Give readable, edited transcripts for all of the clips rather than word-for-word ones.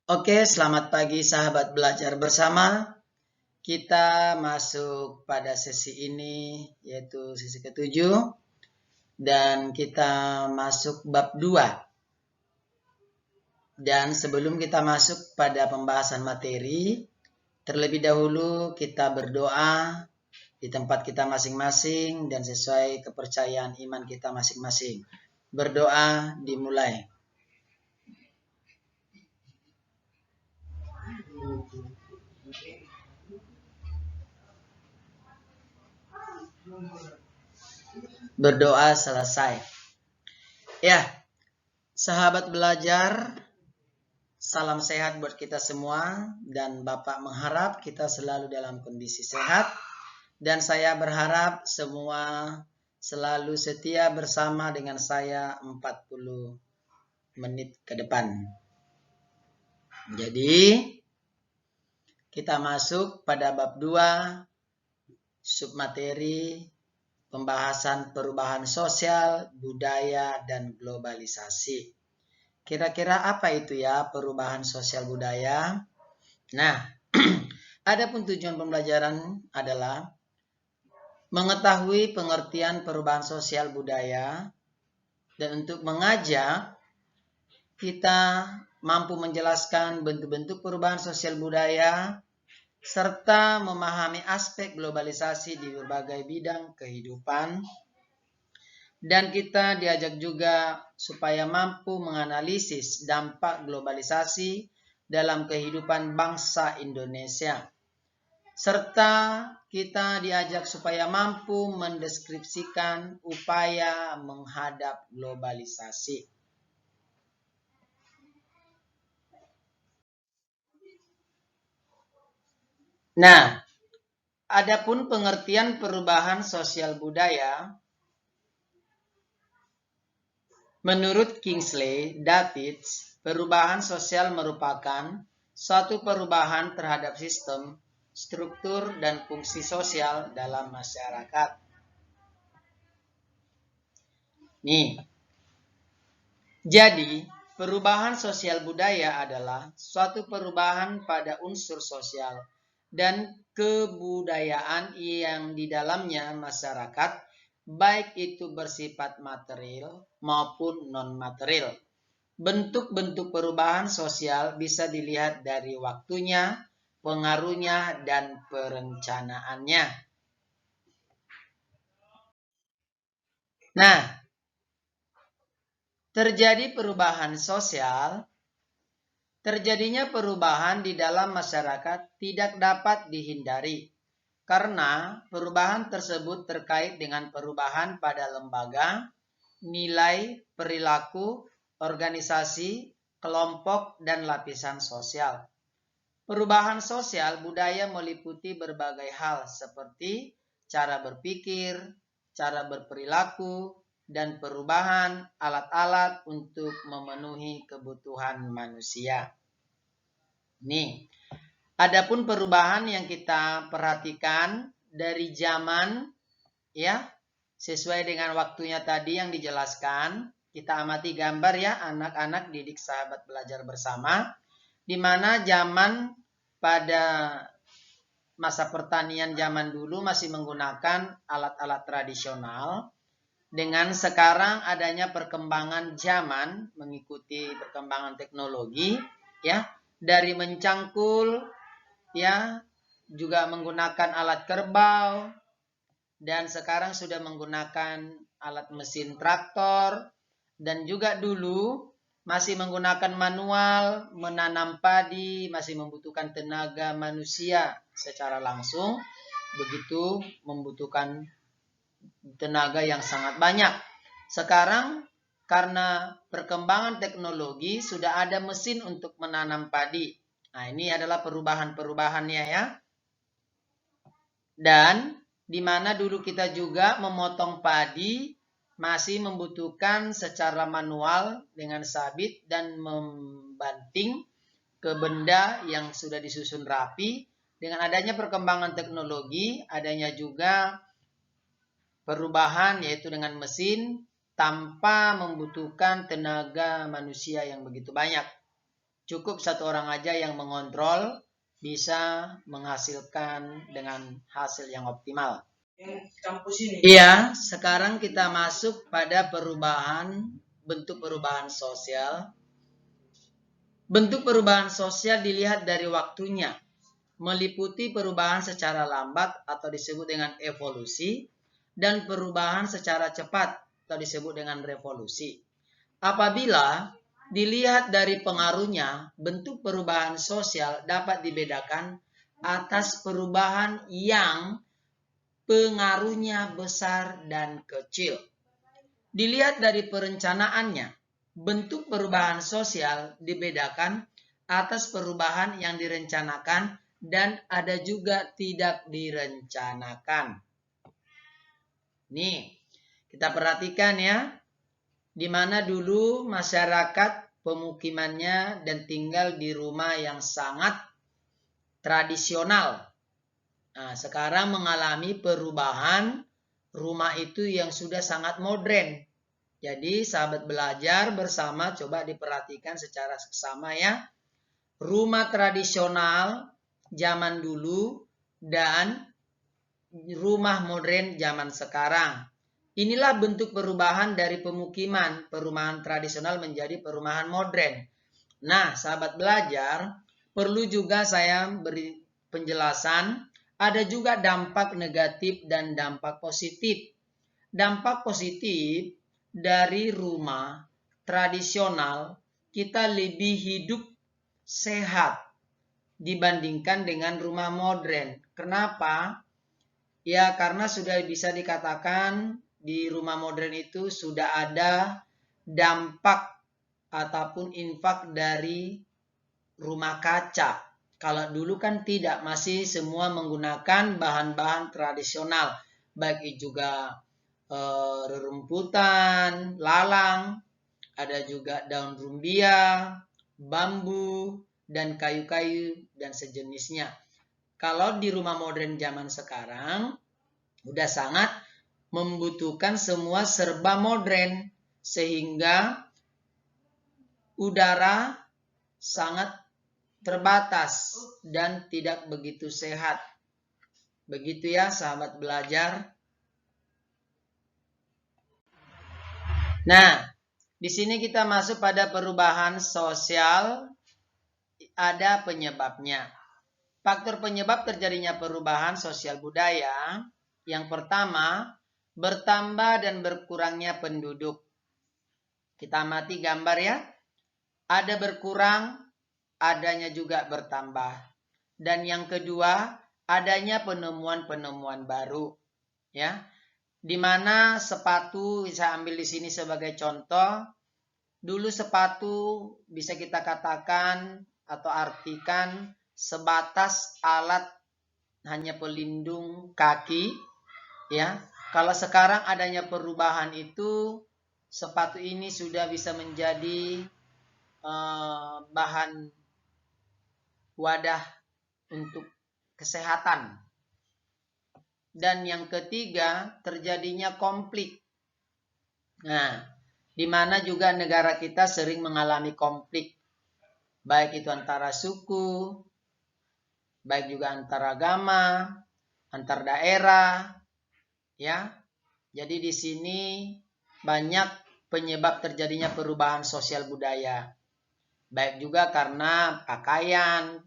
Oke, selamat pagi sahabat belajar bersama. Kita masuk pada sesi ini, yaitu sesi ketujuh, dan kita masuk bab 2. Dan sebelum kita masuk pada pembahasan materi, terlebih dahulu kita berdoa di tempat kita masing-masing dan sesuai kepercayaan iman kita masing-masing. Berdoa dimulai. Berdoa selesai. Ya, sahabat belajar, salam sehat buat kita semua, dan Bapak mengharap kita selalu dalam kondisi sehat, dan saya berharap semua selalu setia bersama dengan saya 40 menit ke depan. Jadi, kita masuk pada bab 2, submateri pembahasan perubahan sosial, budaya, dan globalisasi. Kira-kira apa itu ya perubahan sosial budaya? Nah, adapun tujuan pembelajaran adalah mengetahui pengertian perubahan sosial budaya, dan untuk mengajak kita mampu menjelaskan bentuk-bentuk perubahan sosial budaya serta memahami aspek globalisasi di berbagai bidang kehidupan. Dan kita diajak juga supaya mampu menganalisis dampak globalisasi dalam kehidupan bangsa Indonesia. Serta kita diajak supaya mampu mendeskripsikan upaya menghadap globalisasi. Nah, adapun pengertian perubahan sosial budaya, menurut Kingsley Davids, perubahan sosial merupakan suatu perubahan terhadap sistem, struktur, dan fungsi sosial dalam masyarakat. Nih, jadi perubahan sosial budaya adalah suatu perubahan pada unsur sosial dan kebudayaan yang di dalamnya masyarakat, baik itu bersifat material maupun non-material. Bentuk-bentuk perubahan sosial bisa dilihat dari waktunya, pengaruhnya, dan perencanaannya. Nah, terjadi perubahan sosial. Terjadinya perubahan di dalam masyarakat tidak dapat dihindari, karena perubahan tersebut terkait dengan perubahan pada lembaga, nilai, perilaku, organisasi, kelompok, dan lapisan sosial. Perubahan sosial budaya meliputi berbagai hal seperti cara berpikir, cara berperilaku, dan perubahan alat-alat untuk memenuhi kebutuhan manusia. Nih, adapun perubahan yang kita perhatikan dari zaman, ya, sesuai dengan waktunya tadi yang dijelaskan, kita amati gambar ya anak-anak didik sahabat belajar bersama, di mana zaman pada masa pertanian zaman dulu masih menggunakan alat-alat tradisional. Dengan sekarang adanya perkembangan zaman mengikuti perkembangan teknologi, ya, dari mencangkul, ya, juga menggunakan alat kerbau, dan sekarang sudah menggunakan alat mesin traktor, dan juga dulu masih menggunakan manual, menanam padi, masih membutuhkan tenaga manusia secara langsung, begitu membutuhkan tenaga yang sangat banyak. Sekarang karena perkembangan teknologi sudah ada mesin untuk menanam padi. Nah, ini adalah perubahan-perubahannya ya. Dan di mana dulu kita juga memotong padi masih membutuhkan secara manual dengan sabit dan membanting ke benda yang sudah disusun rapi. Dengan adanya perkembangan teknologi, adanya juga perubahan yaitu dengan mesin tanpa membutuhkan tenaga manusia yang begitu banyak. Cukup satu orang aja yang mengontrol, bisa menghasilkan dengan hasil yang optimal. Iya, sekarang kita masuk pada bentuk perubahan sosial. Bentuk perubahan sosial dilihat dari waktunya, meliputi perubahan secara lambat atau disebut dengan evolusi, dan perubahan secara cepat atau disebut dengan revolusi. Apabila dilihat dari pengaruhnya, bentuk perubahan sosial dapat dibedakan atas perubahan yang pengaruhnya besar dan kecil. Dilihat dari perencanaannya, bentuk perubahan sosial dibedakan atas perubahan yang direncanakan dan ada juga tidak direncanakan. Nih, kita perhatikan ya, di mana dulu masyarakat pemukimannya dan tinggal di rumah yang sangat tradisional. Nah, sekarang mengalami perubahan rumah itu yang sudah sangat modern. Jadi sahabat belajar bersama coba diperhatikan secara seksama ya. Rumah tradisional zaman dulu dan rumah modern zaman sekarang. Inilah bentuk perubahan dari pemukiman, perumahan tradisional menjadi perumahan modern. Nah, sahabat belajar, perlu juga saya beri penjelasan. Ada juga dampak negatif dan dampak positif. Dampak positif dari rumah tradisional, kita lebih hidup sehat dibandingkan dengan rumah modern. Kenapa? Ya, karena sudah bisa dikatakan di rumah modern itu sudah ada dampak ataupun infak dari rumah kaca. Kalau dulu kan tidak, masih semua menggunakan bahan-bahan tradisional, baik juga rerumputan, lalang, ada juga daun rumbia, bambu, dan kayu-kayu dan sejenisnya. Kalau di rumah modern zaman sekarang, udah sangat membutuhkan semua serba modern, sehingga udara sangat terbatas dan tidak begitu sehat. Begitu ya sahabat belajar. Nah, di sini kita masuk pada perubahan sosial, ada penyebabnya. Faktor penyebab terjadinya perubahan sosial budaya, yang pertama, bertambah dan berkurangnya penduduk. Kita amati gambar ya. Ada berkurang, adanya juga bertambah. Dan yang kedua, adanya penemuan-penemuan baru. Ya, di mana sepatu, saya ambil di sini sebagai contoh. Dulu sepatu bisa kita katakan atau artikan sebatas alat hanya pelindung kaki. Ya, kalau sekarang adanya perubahan itu, sepatu ini sudah bisa menjadi bahan wadah untuk kesehatan. Dan yang ketiga, terjadinya konflik. Nah, di mana juga negara kita sering mengalami konflik, baik itu antara suku, baik juga antar agama, antar daerah, ya. Jadi di sini banyak penyebab terjadinya perubahan sosial budaya. Baik juga karena pakaian,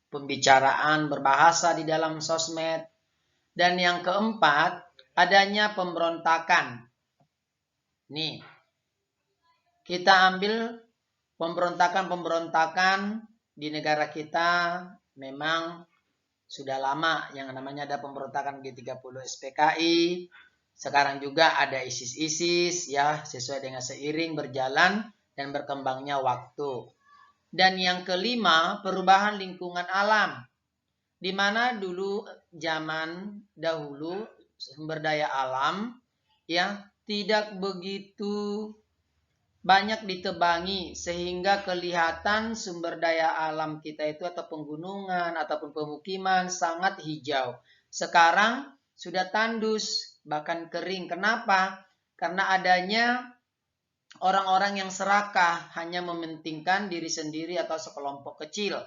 pembicaraan berbahasa di dalam sosmed. Dan yang keempat, adanya pemberontakan. Nih, kita ambil pemberontakan di negara kita memang sudah lama. Yang namanya ada pemberontakan G30 SPKI. Sekarang juga ada ISIS-ISIS ya, sesuai dengan seiring berjalan dan berkembangnya waktu. Dan yang kelima, perubahan lingkungan alam. Di mana dulu zaman dahulu sumber daya alam ya tidak begitu banyak ditebangi, sehingga kelihatan sumber daya alam kita itu atau penggunungan ataupun pemukiman sangat hijau. Sekarang sudah tandus, bahkan kering. Kenapa? Karena adanya orang-orang yang serakah, hanya mementingkan diri sendiri atau sekelompok kecil.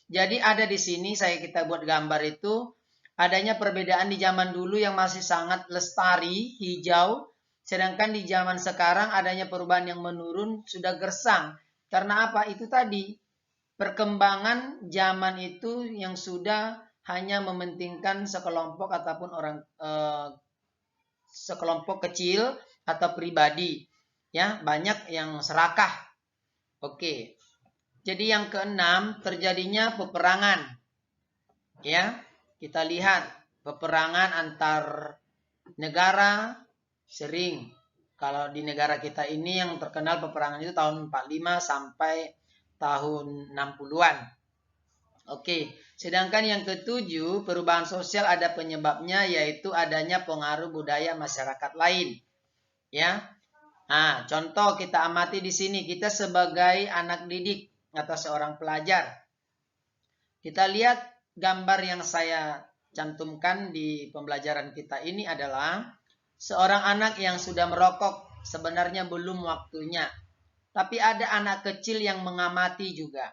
Jadi ada di sini kita buat gambar itu adanya perbedaan di zaman dulu yang masih sangat lestari, hijau, sedangkan di zaman sekarang adanya perubahan yang menurun, sudah gersang. Karena apa? Itu tadi perkembangan zaman itu yang sudah hanya mementingkan sekelompok ataupun sekelompok kecil atau pribadi. Ya, banyak yang serakah. Oke. Jadi yang keenam, terjadinya peperangan. Ya, kita lihat peperangan antar negara sering. Kalau di negara kita ini yang terkenal peperangan itu tahun 45 sampai tahun 60-an. Oke, sedangkan yang ketujuh, perubahan sosial ada penyebabnya, yaitu adanya pengaruh budaya masyarakat lain. Ya, nah, contoh kita amati di sini, kita sebagai anak didik atau seorang pelajar. Kita lihat gambar yang saya cantumkan di pembelajaran kita ini adalah seorang anak yang sudah merokok, sebenarnya belum waktunya. Tapi ada anak kecil yang mengamati juga.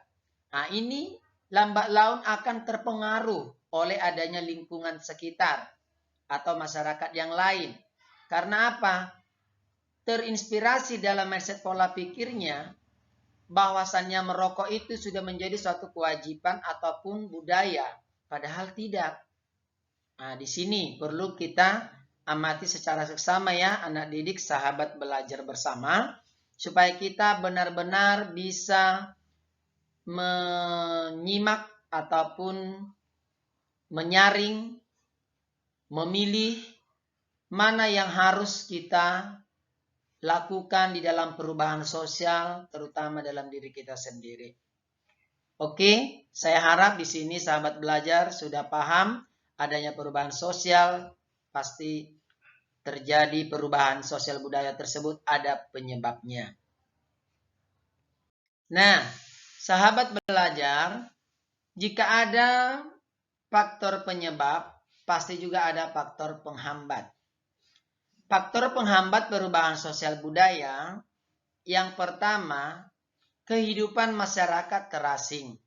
Nah, ini lambat laun akan terpengaruh oleh adanya lingkungan sekitar atau masyarakat yang lain. Karena apa? Terinspirasi dalam mindset pola pikirnya bahwasannya merokok itu sudah menjadi suatu kewajiban ataupun budaya, padahal tidak. Nah, di sini perlu kita amati secara seksama ya, anak didik, sahabat belajar bersama, supaya kita benar-benar bisa menyimak ataupun menyaring, memilih mana yang harus kita lakukan di dalam perubahan sosial, terutama dalam diri kita sendiri. Oke, saya harap di sini sahabat belajar sudah paham adanya perubahan sosial, pasti terjadi perubahan sosial budaya tersebut ada penyebabnya. Nah, sahabat belajar, jika ada faktor penyebab, pasti juga ada faktor penghambat. Faktor penghambat perubahan sosial budaya, yang pertama, kehidupan masyarakat terasing.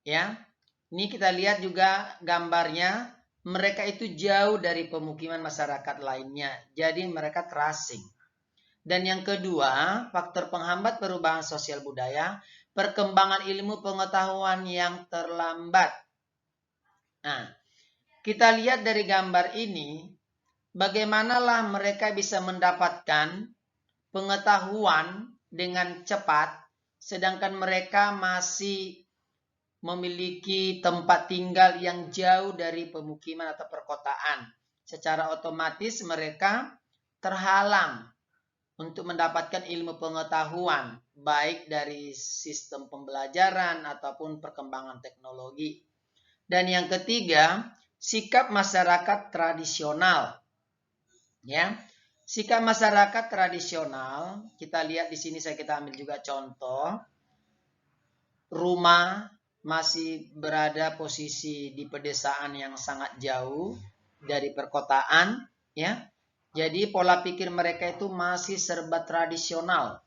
Ya, ini kita lihat juga gambarnya, mereka itu jauh dari pemukiman masyarakat lainnya, jadi mereka terasing. Dan yang kedua, faktor penghambat perubahan sosial budaya, perkembangan ilmu pengetahuan yang terlambat. Nah, kita lihat dari gambar ini, bagaimanalah mereka bisa mendapatkan pengetahuan dengan cepat, sedangkan mereka masih memiliki tempat tinggal yang jauh dari pemukiman atau perkotaan. Secara otomatis mereka terhalang untuk mendapatkan ilmu pengetahuan, baik dari sistem pembelajaran ataupun perkembangan teknologi. Dan yang ketiga, sikap masyarakat tradisional. Ya, sikap masyarakat tradisional, kita lihat di sini kita ambil juga contoh. Rumah masih berada posisi di pedesaan yang sangat jauh dari perkotaan, ya. Jadi pola pikir mereka itu masih serba tradisional,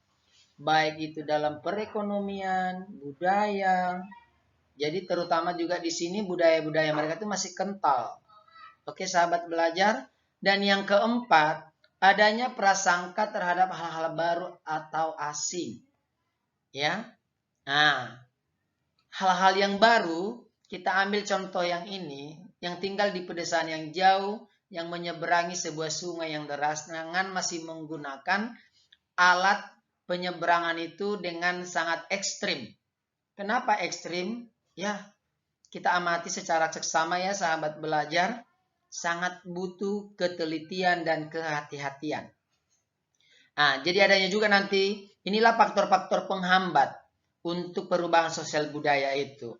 baik itu dalam perekonomian, budaya. Jadi terutama juga di sini budaya-budaya mereka itu masih kental. Oke, sahabat belajar. Dan yang keempat, adanya prasangka terhadap hal-hal baru atau asing. Ya. Nah, hal-hal yang baru, kita ambil contoh yang ini, yang tinggal di pedesaan yang jauh, yang menyeberangi sebuah sungai yang deras, dengan masih menggunakan alat penyeberangan itu dengan sangat ekstrim. Kenapa ekstrim? Ya, kita amati secara seksama ya sahabat belajar, sangat butuh ketelitian dan kehati-hatian. Nah, jadi adanya juga nanti, inilah faktor-faktor penghambat untuk perubahan sosial budaya itu.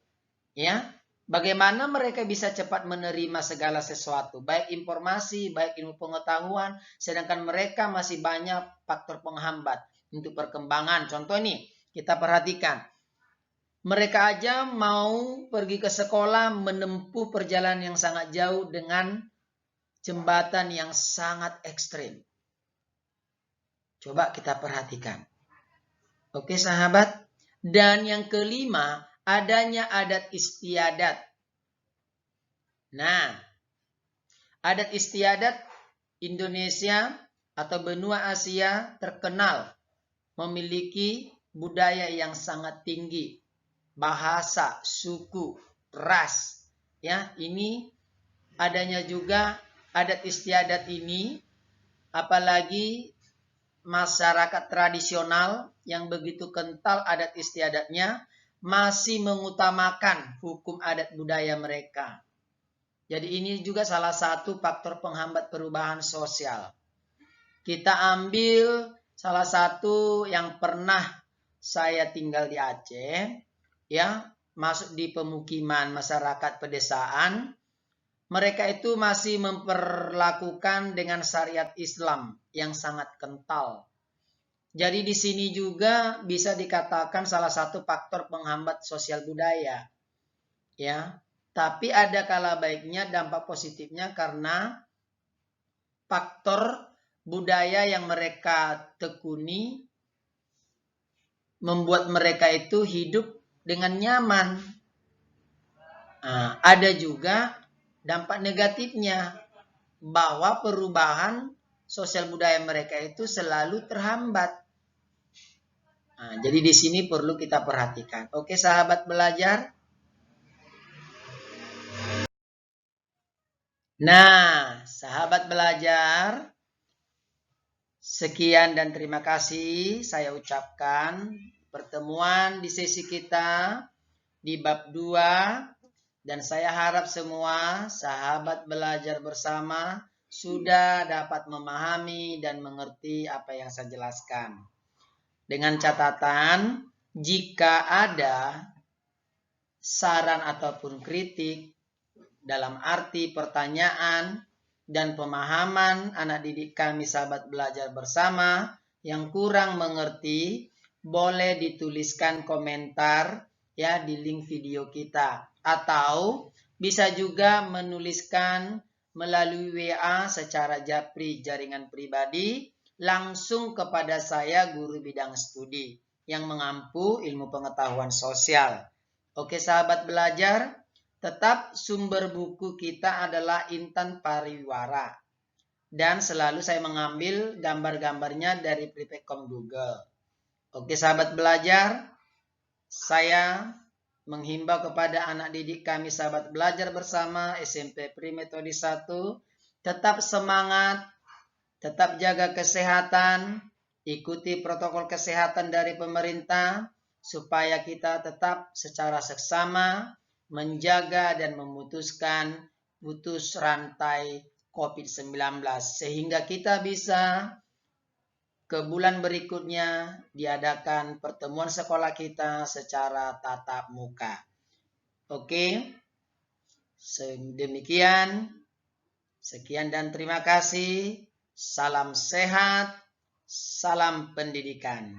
Ya, bagaimana mereka bisa cepat menerima segala sesuatu, baik informasi, baik ilmu pengetahuan, sedangkan mereka masih banyak faktor penghambat untuk perkembangan. Contoh ini, kita perhatikan. Mereka aja mau pergi ke sekolah menempuh perjalanan yang sangat jauh dengan jembatan yang sangat ekstrim. Coba kita perhatikan. Oke sahabat. Dan yang kelima, adanya adat istiadat. Nah, adat istiadat Indonesia atau benua Asia terkenal memiliki budaya yang sangat tinggi. Bahasa, suku, ras. Ya, ini adanya juga adat istiadat ini, apalagi masyarakat tradisional yang begitu kental adat istiadatnya masih mengutamakan hukum adat budaya mereka. Jadi ini juga salah satu faktor penghambat perubahan sosial. Kita ambil salah satu yang pernah saya tinggal di Aceh, ya, masuk di pemukiman masyarakat pedesaan. Mereka itu masih memperlakukan dengan syariat Islam yang sangat kental. Jadi di sini juga bisa dikatakan salah satu faktor penghambat sosial budaya. Ya, tapi ada kala baiknya dampak positifnya karena faktor budaya yang mereka tekuni membuat mereka itu hidup dengan nyaman. Nah, ada juga dampak negatifnya bahwa perubahan sosial budaya mereka itu selalu terhambat. Nah, jadi di sini perlu kita perhatikan. Oke, sahabat belajar. Nah, sahabat belajar, sekian dan terima kasih saya ucapkan pertemuan di sesi kita di bab 2. Dan saya harap semua sahabat belajar bersama sudah dapat memahami dan mengerti apa yang saya jelaskan. Dengan catatan, jika ada saran ataupun kritik dalam arti pertanyaan dan pemahaman anak didik kami sahabat belajar bersama yang kurang mengerti, boleh dituliskan komentar ya di link video kita. Atau bisa juga menuliskan melalui WA secara japri jaringan pribadi langsung kepada saya guru bidang studi yang mengampu ilmu pengetahuan sosial. Oke sahabat belajar, tetap sumber buku kita adalah Intan Pariwara. Dan selalu saya mengambil gambar-gambarnya dari Pripek.com Google. Oke sahabat belajar, saya menghimbau kepada anak didik kami sahabat belajar bersama SMP Pri Metode 1, tetap semangat, tetap jaga kesehatan, ikuti protokol kesehatan dari pemerintah, supaya kita tetap secara seksama menjaga dan memutuskan putus rantai COVID-19. Sehingga kita bisa ke bulan berikutnya diadakan pertemuan sekolah kita secara tatap muka. Oke, demikian. Sekian dan terima kasih. Salam sehat, salam pendidikan.